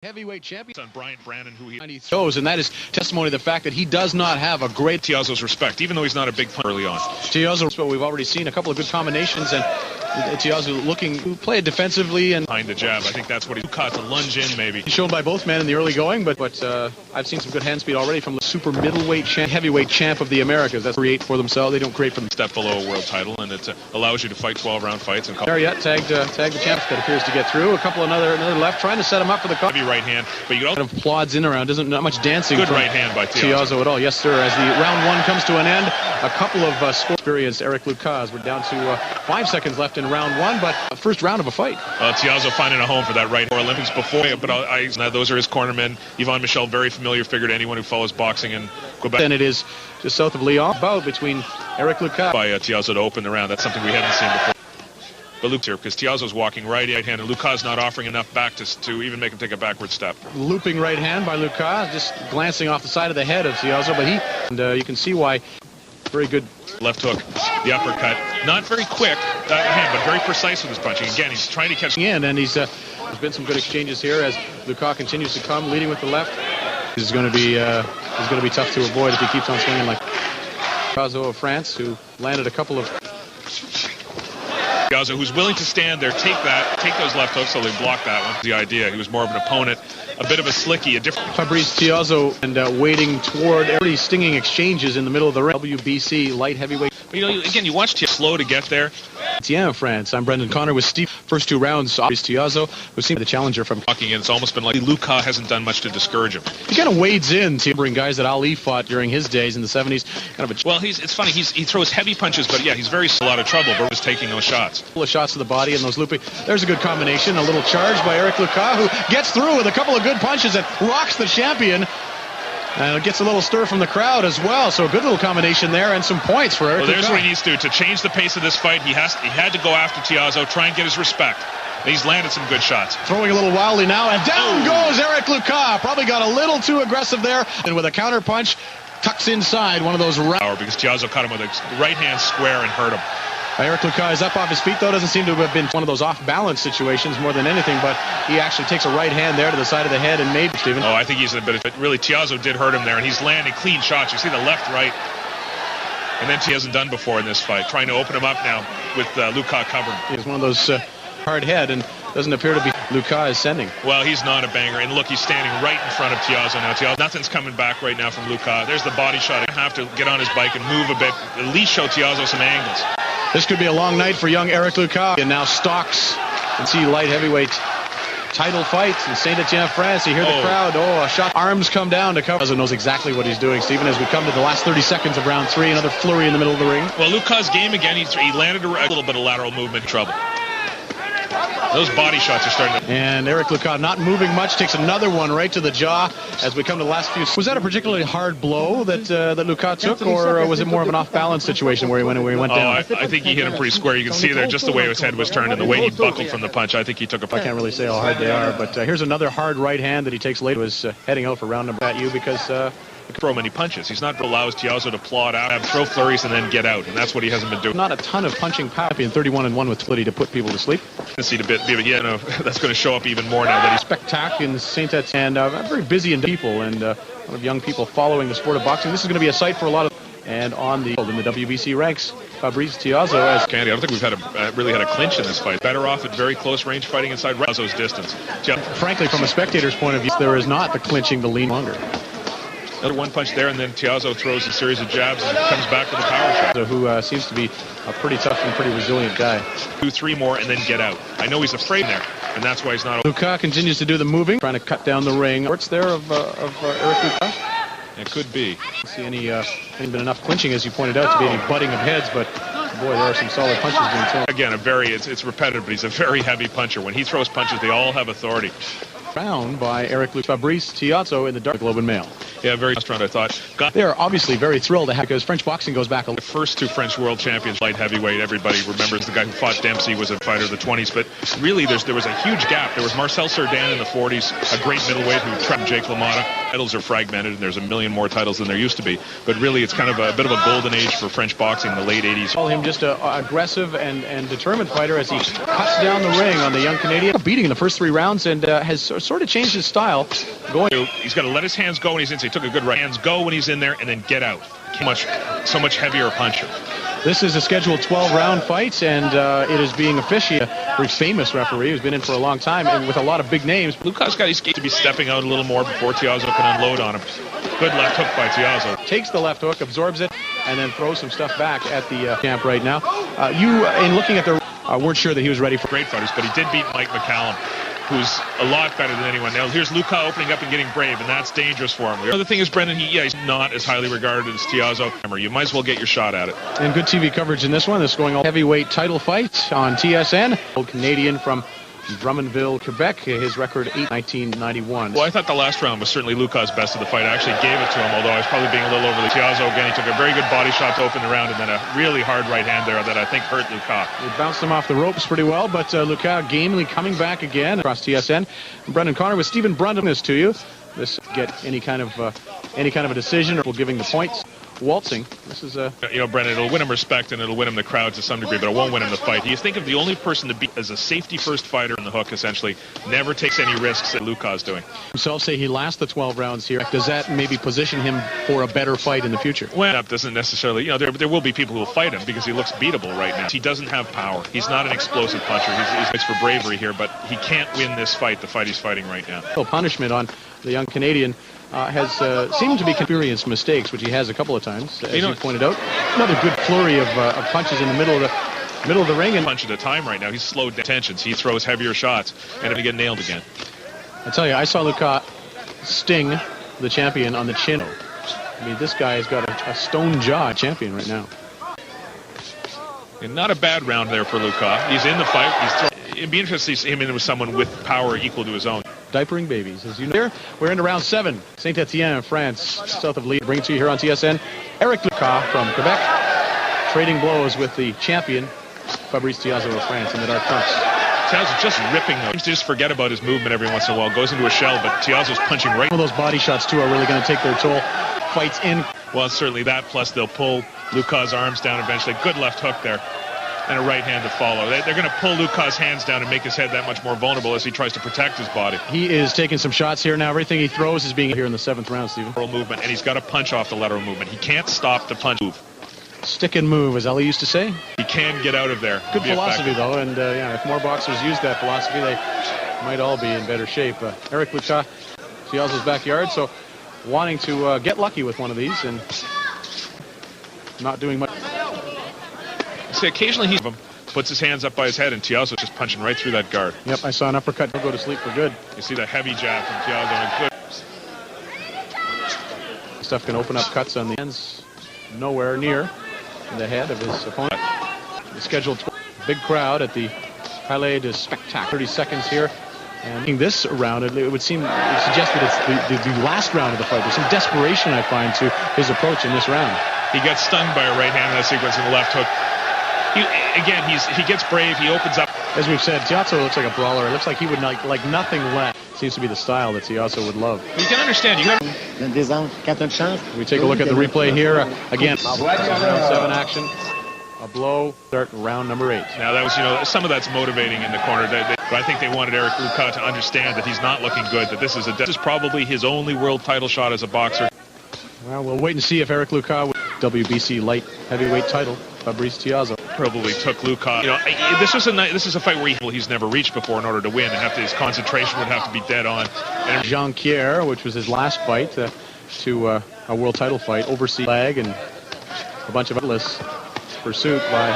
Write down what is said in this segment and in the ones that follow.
Heavyweight champion on Bryant Brandon, who he throws, and that is testimony to the fact that he does not have a great Tiozzo's respect, even though he's not a big puncher early on. Tiozzo, but we've already seen a couple of good combinations, and Tiozzo looking to play it defensively and behind the jab. I think that's what he caught to lunge in, maybe. Shown by both men in the early going, but I've seen some good hand speed already from the super middleweight heavyweight champ of the Americas. That's create for themselves. They don't create for them. Step below a world title, and it allows you to fight 12-round fights. And there yet tagged the champ that appears to get through. A couple another left, trying to set him up for the heavy right hand, but you kind of plods in around. Not much dancing. Good right hand by Tiozzo at all. Yes, sir. As the round one comes to an end, a couple of experienced Eric Lucas. We're down to 5 seconds left in round one, but first round of a fight. Tiozzo finding a home for that right Olympics before, but those are his cornermen. Yvon Michel, very familiar figure to anyone who follows boxing in Quebec. And it is just south of Lyon, bout between Eric Lucas by Tiozzo to open the round. That's something we haven't seen before. But Luke here, because Tiozzo's walking right hand, and Lucas not offering enough back to even make him take a backward step. Looping right hand by Lucas, just glancing off the side of the head of Tiozzo, but you can see why. Very good left hook, the uppercut, not very quick hand, but very precise with his punching. Again, he's trying to catch in, and there's been some good exchanges here as Lucas continues to come, leading with the left. This is going to be tough to avoid if he keeps on swinging like Tiozzo of France, who landed a couple of. Tiozzo, who's willing to stand there, take those left hooks so they block that one. The idea, he was more of an opponent, a bit of a slicky, a different. Fabrice Tiozzo and waiting toward pretty stinging exchanges in the middle of the ring. WBC light heavyweight. But, again, you watch Tiozzo slow to get there. France. I'm Brendan Connor with Steve. First two rounds, Fabrice Tiozzo, who seemed the challenger from talking in. It's almost been like Lucas hasn't done much to discourage him. He kind of wades in to bring guys that Ali fought during his days in the 70s. Well, it's funny. He throws heavy punches, but yeah, he's a lot of trouble. But was taking those shots. A couple of shots to the body and those looping. There's a good combination. A little charge by Eric Lucas, who gets through with a couple of good punches that rocks the champion. And it gets a little stir from the crowd as well. So a good little combination there and some points for Eric Well, there's Lucas. what he needs to do. To change the pace of this fight, he had to go after Tiozzo, try and get his respect. And he's landed some good shots. Throwing a little wildly now, and down goes Eric Lucas. Probably got a little too aggressive there. And with a counter punch, tucks inside one of those because Tiozzo caught him with a right hand square and hurt him. Eric Lucas is up off his feet, though. Doesn't seem to have been one of those off-balance situations more than anything, but he actually takes a right hand there to the side of the head and made Stephen. Oh, I think he's a bit of really, Tiozzo did hurt him there, and he's landing clean shots. You see the left, right, and then he hasn't done before in this fight. Trying to open him up now with Lucas covering. He's one of those hard head, and doesn't appear to be Lucas is sending. Well, he's not a banger, and look, he's standing right in front of Tiozzo now. Tiozzo, nothing's coming back right now from Lucas. There's the body shot. He'll have to get on his bike and move a bit, at least show Tiozzo some angles. This could be a long night for young Eric Lucas. And now stalks and see light heavyweight title fights in Saint-Etienne, France. You hear the crowd. A shot. Arms come down to cover. Tiozzo knows exactly what he's doing, Stephen, as we come to the last 30 seconds of round three. Another flurry in the middle of the ring. Well, Lucas' game again. He landed a little bit of lateral movement trouble. Those body shots are starting to... And Eric Lucas not moving much, takes another one right to the jaw as we come to the last few... Was that a particularly hard blow that Lucas took, or was it more of an off-balance situation where he went down? I think he hit him pretty square. You can see there just the way his head was turned and the way he buckled from the punch. I think he took a... I can't really say how hard they are, but here's another hard right hand that he takes later. Was heading out for round number at you because... throw many punches. He's not allows Tiozzo to plod out, throw flurries, and then get out, and that's what he hasn't been doing. Not a ton of punching power, and 31-1 with ability to put people to sleep. See a bit, yeah, that's going to show up even more now that he's spectacular in Saint-Etienne, and very busy in people, and a lot of young people following the sport of boxing. This is going to be a sight for a lot of. And in the WBC ranks, Fabrice Tiozzo as Candy. I don't think we've really had a clinch in this fight. Better off at very close range fighting inside Tiozzo's distance. Frankly, from a spectator's point of view, there is not the clinching the lean longer. Another one punch there, and then Tiozzo throws a series of jabs and comes back with a power shot. Who seems to be a pretty tough and pretty resilient guy. 2-3 more and then get out. I know he's afraid there, and that's why he's not... Lucas continues to do the moving, trying to cut down the ring. What's there of Eric Lucas? It could be. I see any been enough clinching, as you pointed out, to be any butting of heads, but boy, there are some solid punches being thrown. Again, it's repetitive, but he's a very heavy puncher. When he throws punches, they all have authority. Round by Eric Lucas. Fabrice Tiozzo in the Dark Globe and Mail. Yeah, very restaurant, I thought. They're obviously very thrilled to have, because French boxing goes back The first two French world champions, light heavyweight, everybody remembers the guy who fought Dempsey was a fighter of the 20s, but really there was a huge gap. There was Marcel Cerdan in the 40s, a great middleweight who trapped Jake LaMotta. Titles are fragmented, and there's a million more titles than there used to be, but really it's kind of a bit of a golden age for French boxing in the late 80s. Call him just an aggressive and determined fighter as he cuts down the ring on the young Canadian. Beating in the first 3 rounds and has sort of changed his style. He's got to let his hands go when he's in. So he took a good right. Hands go when he's in there and then get out. So much heavier puncher. This is a scheduled 12-round fight, and it is being officiated. A very famous referee who's been in for a long time and with a lot of big names. Lucas got his gate to be stepping out a little more before Tiozzo can unload on him. Good left hook by Tiozzo. Takes the left hook, absorbs it, and then throws some stuff back at the camp right now. You, in looking at the, weren't sure that he was ready for great fighters, but he did beat Mike McCallum, who's a lot better than anyone. Now here's Lucas opening up and getting brave, and that's dangerous for him. The other thing is, Brendan, he's not as highly regarded as Tiozzo. You might as well get your shot at it. And good TV coverage in this one. This is going all heavyweight title fight on TSN. Old Canadian from Drummondville, Quebec. His record 8-19-91. Well, I thought the last round was certainly Lucas' best of the fight. I actually gave it to him, although I was probably being a little overly. Tiozzo, again, he took a very good body shot to open the round, and then a really hard right hand there that I think hurt Lucas. It bounced him off the ropes pretty well, but Lucas gamely coming back again across TSN. Brendan Connor with Stephen Brundon this to you. This get any kind of a decision or giving the points. Waltzing. This is a... Brendan, it'll win him respect and it'll win him the crowd to some degree, but it won't win him the fight. You think of the only person to beat as a safety-first fighter in the hook, essentially, never takes any risks that Lucas doing. Himself say he lasts the 12 rounds here. Does that maybe position him for a better fight in the future? Well, that doesn't necessarily... there will be people who will fight him because he looks beatable right now. He doesn't have power. He's not an explosive puncher. He's fights for bravery here, but he can't win this fight, the fight he's fighting right now. Punishment on the young Canadian. Has seemed to be experienced mistakes, which he has a couple of times, as you pointed out. Another good flurry of punches in the middle of the ring. And punch at a time right now. He's slowed down tensions. He throws heavier shots, and if he get nailed again. I tell you, I saw Lucas sting the champion on the chin. I mean, this guy has got a stone jaw champion right now. And not a bad round there for Lucas. He's in the fight. It'd be interesting to see him in with someone with power equal to his own. Diapering babies, as you know. Here, we're into round 7. Saint-Étienne, France, south of Lille. Bring it to you here on TSN. Eric Lucas from Quebec, trading blows with the champion, Fabrice Tiozzo of France, in the dark trunks. Tiozzo's just ripping those. Seems to just forget about his movement every once in a while. Goes into a shell, but Tiozzo's punching right. Some of those body shots, too, are really going to take their toll. Fights in. Well, certainly that, plus they'll pull Lucas' arms down eventually. Good left hook there. And a right hand to follow. They're going to pull Lucas' hands down and make his head that much more vulnerable as he tries to protect his body. He is taking some shots here now. Everything he throws is being here in the 7th round, Stephen. Lateral movement, and he's got to punch off the lateral movement. He can't stop the punch move. Stick and move, as Ali used to say. He can get out of there. Good philosophy, though, and if more boxers use that philosophy, they might all be in better shape. Eric Lucas, Tiozzo's backyard, so wanting to get lucky with one of these and not doing much. See, occasionally he puts his hands up by his head, and Tiozzo's just punching right through that guard. Yep, I saw an uppercut. He'll go to sleep for good. You see the heavy jab from Tiozzo. Good stuff can open up cuts on the ends, nowhere near the head of his opponent. The scheduled big crowd at the Palais de Spectacle. 30 seconds here. And in this round, it would seem, it suggests that it's the last round of the fight. There's some desperation, I find, to his approach in this round. He gets stung by a right hand in that sequence in the left hook. He gets brave. He opens up. As we've said, Tiozzo looks like a brawler. It looks like he would like nothing less. Seems to be the style that Tiozzo would love. You can understand. We take a look at the replay here. Again, round 7 action. A blow. Start round number 8. Now that was, some of that's motivating in the corner. But I think they wanted Eric Lucas to understand that he's not looking good. That this is probably his only world title shot as a boxer. Well, we'll wait and see if Eric Lucas with WBC light heavyweight title. Fabrice Tiozzo probably took Lucas. This is a fight where he's never reached before in order to win. His concentration would have to be dead on. And Jean-Pierre, which was his last fight to a world title fight, overseas flag and a bunch of endless pursuit by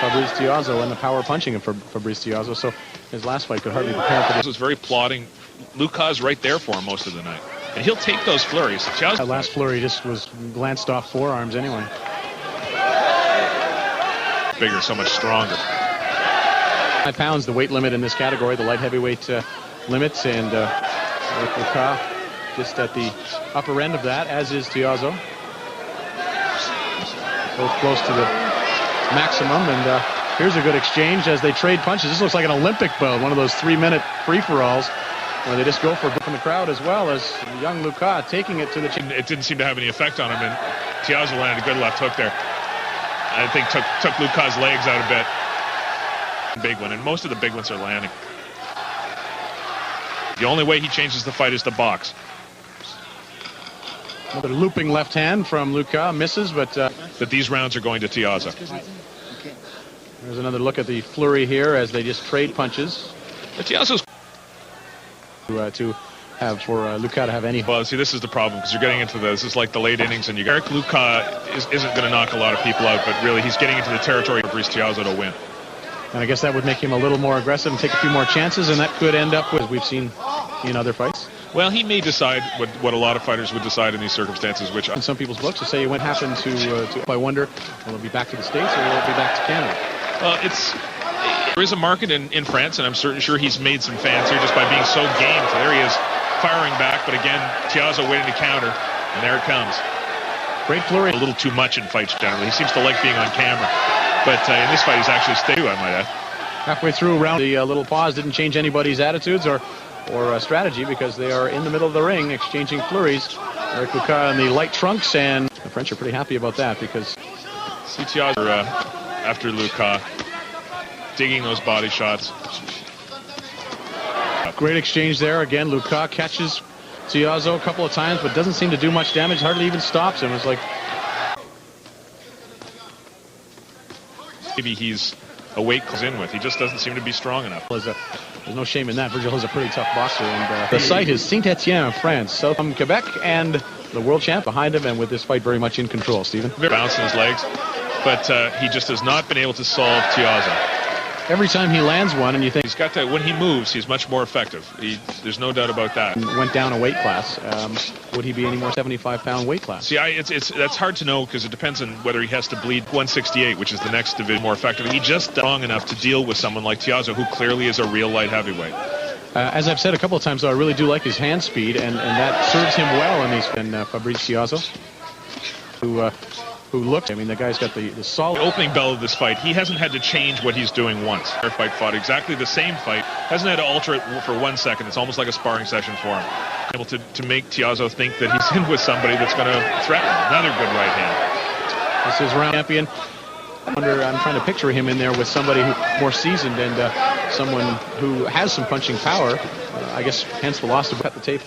Fabrice Tiozzo and the power punching of Fabrice Tiozzo. So his last fight could hardly prepare for this. This was very plodding. Lucas right there for him most of the night. And he'll take those flurries. That last flurry just was glanced off forearms anyway. Bigger, so much stronger. 5 pounds, the weight limit in this category, the light heavyweight limits, and Lucas just at the upper end of that, as is Tiozzo. Both close to the maximum, and here's a good exchange as they trade punches. This looks like an Olympic bout, one of those 3-minute free-for-alls where they just go for from the crowd, as well as young Lucas taking it to the chin. It didn't seem to have any effect on him, and Tiozzo landed a good left hook there. I think took Lucas' legs out a bit. Big one, and most of the big ones are landing. The only way he changes the fight is to box. Another looping left hand from Lucas, misses, but these rounds are going to Tiozzo. There's another look at the flurry here as they just trade punches. But Tiozzo's to have for Lucas to have any. Well, see, this is the problem, because you're getting into this is like the late innings, and Eric Lucas isn't going to knock a lot of people out, but really he's getting into the territory of Fabrice Tiozzo to win. And I guess that would make him a little more aggressive and take a few more chances, and that could end up with, we've seen in other fights. Well, he may decide what a lot of fighters would decide in these circumstances, which in some people's books to say what happened to I wonder, will it be back to the States or will it be back to Canada? Well, there is a market in France, and I'm sure he's made some fans here just by being so game. So there he is, firing back, but again, Tiozzo waiting to counter, and there it comes. Great flurry. A little too much in fights generally. He seems to like being on camera, but in this fight he's actually stayed, I might add. Halfway through round, the little pause didn't change anybody's attitudes or strategy, because they are in the middle of the ring exchanging flurries. Eric Lucas in the light trunks, and the French are pretty happy about that, because see Tiozzo after Lucas digging those body shots. Great exchange there. Again, Lucas catches Tiozzo a couple of times, but doesn't seem to do much damage, hardly even stops him. It's like maybe he's a weight class in with. He just doesn't seem to be strong enough. There's no shame in that. Virgil is a pretty tough boxer, and the site is Saint-Etienne, France, south from Quebec, and the world champ behind him, and with this fight very much in control. Stephen, bouncing his legs, but he just has not been able to solve Tiozzo. Every time he lands one, and you think he's got to, when he moves, he's much more effective. There's no doubt about that. Went down a weight class. Would he be any more 75-pound weight class? See, that's hard to know, because it depends on whether he has to bleed 168, which is the next division, more effective. He just strong enough to deal with someone like Tiozzo, who clearly is a real light heavyweight. As I've said a couple of times, though, I really do like his hand speed, and that serves him well in these. And Fabrice Tiozzo, who looks, I mean, the guy's got the solid opening bell of this fight. He hasn't had to change what he's doing once. Our fight fought exactly the same fight, hasn't had to alter it for 1 second. It's almost like a sparring session for him. Able to make Tiozzo think that he's in with somebody that's going to threaten him. Another good right hand. This is round champion. I'm trying to picture him in there with somebody who more seasoned, and someone who has some punching power. I guess hence the loss to cut the tape.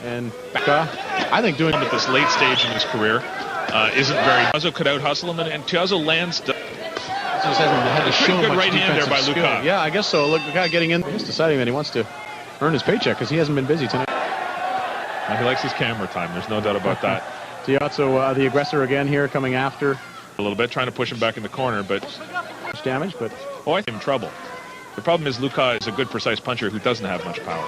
And I think doing at this late stage in his career isn't very. Tiozzo could out hustle him, and Tiozzo lands. Just hasn't had to show good much right hand there by skill. Lucas. Yeah, I guess so. Look, the guy getting in, he's deciding that he wants to earn his paycheck, because he hasn't been busy tonight. He likes his camera time. There's no doubt about that. Tiozzo, the aggressor again here, coming after a little bit, trying to push him back in the corner, but much damage. But I think I'm in trouble. The problem is Lucas is a good, precise puncher who doesn't have much power.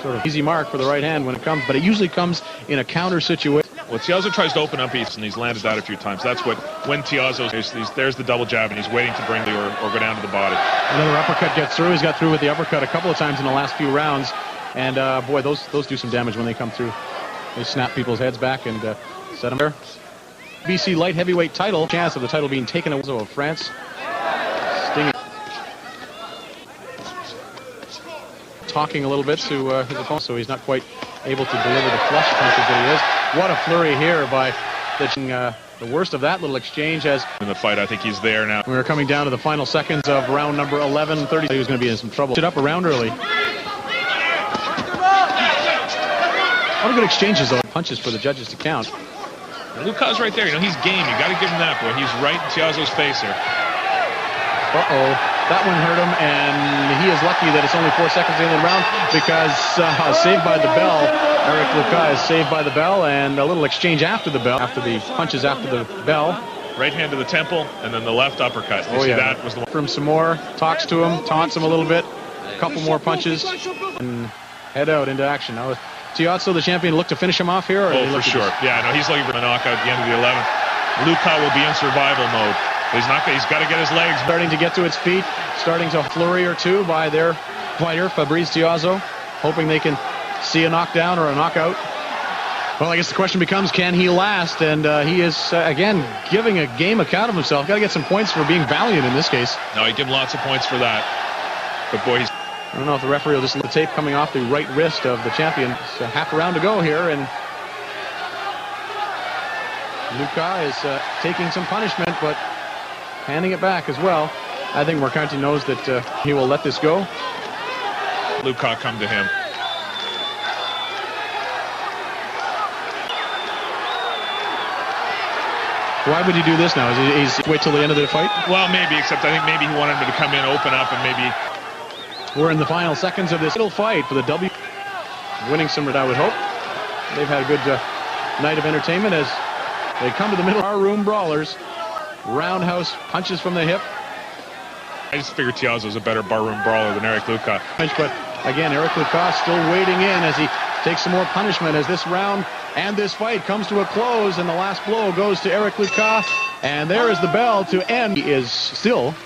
Sort of easy mark for the right hand when it comes, but it usually comes in a counter situation. Well, Tiozzo tries to open up east, and he's landed that a few times. That's what, when Tiozzo, there's the double jab, and he's waiting to bring or go down to the body. Another uppercut gets through. He's got through with the uppercut a couple of times in the last few rounds, and boy, those do some damage when they come through. They snap people's heads back and set them there. BC light heavyweight title, chance of the title being taken away of France. Stinging. Talking a little bit to his opponent, so he's not quite able to deliver the flush punches that he is. What a flurry here by the worst of that little exchange. As in the fight, I think he's there now. We're coming down to the final seconds of round number 11. 30. He was going to be in some trouble. It up around early. A lot of good exchanges, though. Punches for the judges to count. Lucas right there. He's game. You got to give him that, boy. He's right in Tiozzo's face here. That one hurt him, and he is lucky that it's only 4 seconds in the round, because saved by the bell. Eric Lucas is saved by the bell, and a little exchange after the bell, after the punches after the bell. Right hand to the temple, and then the left uppercut. That was the one. From some more, talks to him, taunts him a little bit, a couple more punches, and head out into action. Now, Tiozzo, the champion, look to finish him off here? Or for sure. Yeah, no, he's looking for the knockout at the end of the 11th. Lucas will be in survival mode. He's got to get his legs. Starting to get to its feet, starting to flurry or two by their fighter, Fabrice Tiozzo. hoping they can see a knockdown or a knockout. Well, I guess the question becomes, can he last? And he is, again, giving a game account of himself. Got to get some points for being valiant in this case. No, he give him lots of points for that. But boy, he's... I don't know if the referee will just let the tape coming off the right wrist of the champion. It's a half a round to go here, and Lucas is taking some punishment, but handing it back as well. I think Mercanti knows that he will let this go. Lucas come to him. Why would he do this now? Is he wait till the end of the fight? Well, maybe, except I think maybe he wanted him to come in, open up, and maybe... We're in the final seconds of this little fight for the W. Winning some, I would hope. They've had a good night of entertainment as they come to the middle. Our room brawlers. Roundhouse punches from the hip. I just figured Tiozzo's a better barroom brawler than Eric Lucas. But again, Eric Lucas still waiting in as he takes some more punishment as this round and this fight comes to a close, and the last blow goes to Eric Lucas, and there is the bell to end. He is still